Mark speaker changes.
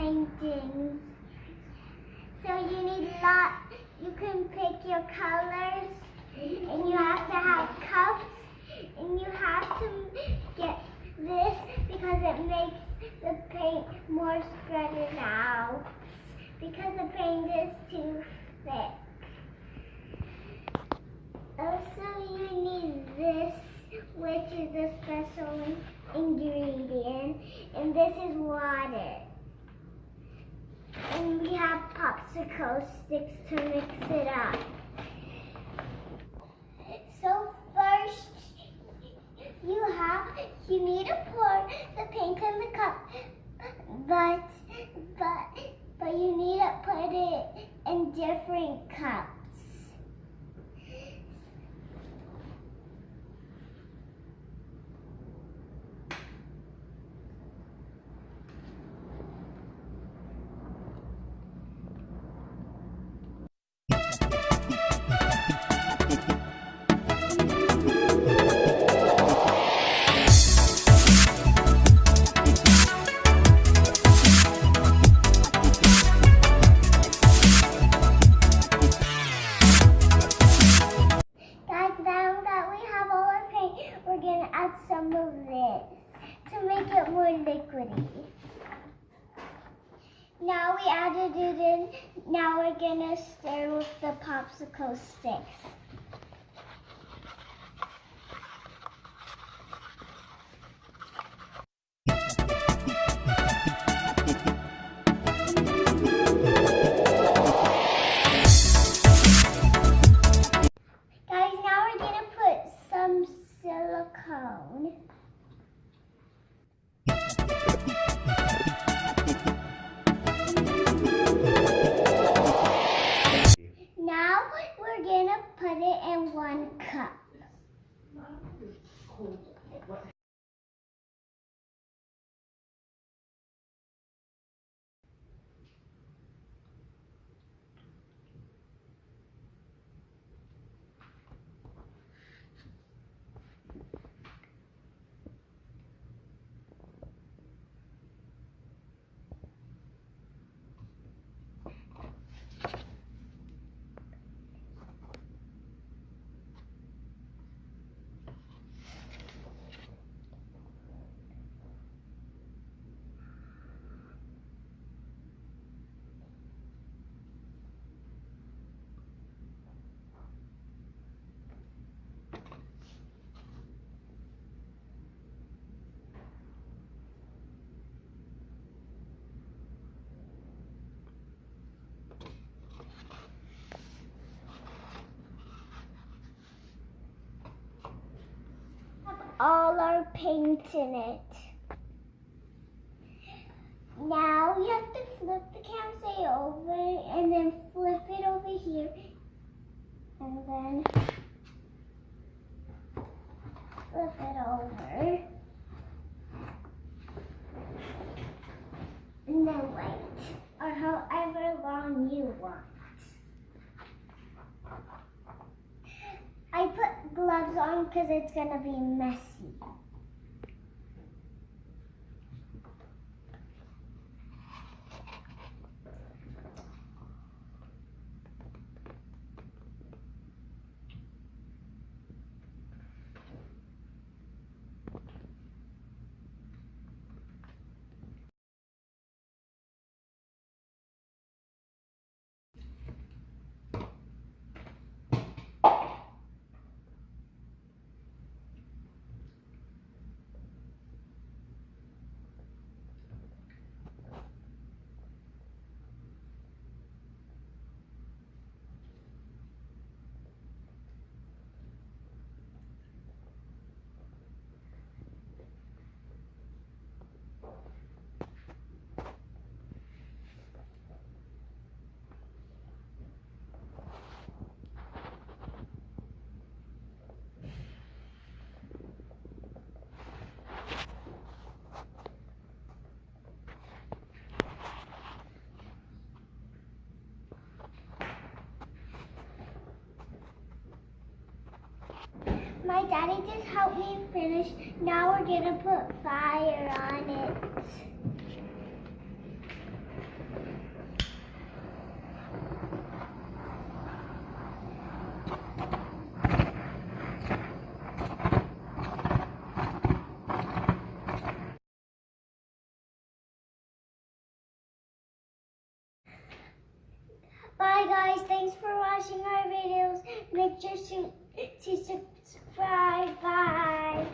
Speaker 1: paintings. So you need you can pick your colors, and you have to have cups, and you have to get this because it makes the paint more spread out because the paint is too thick. Also, you need this, which is a special ingredient, and this is water. And we have popsicle sticks to mix it up. So first, you need to pour the paint in the cup, but you need to put it in different cups. We're going to add some of this to make it more liquidy. Now we added it in. Now we're going to stir with the popsicle sticks. Guys, now we're going to put some silicone. Now we're going to put it in 1 cup. All our paint in it. Now you have to flip the camera over and then flip it over here and then flip it over and then wait, or however long you want. I put gloves on because it's going to be messy. My daddy just helped me finish. Now we're gonna put fire on it. Bye guys, thanks for watching our videos. Make sure to subscribe. Bye.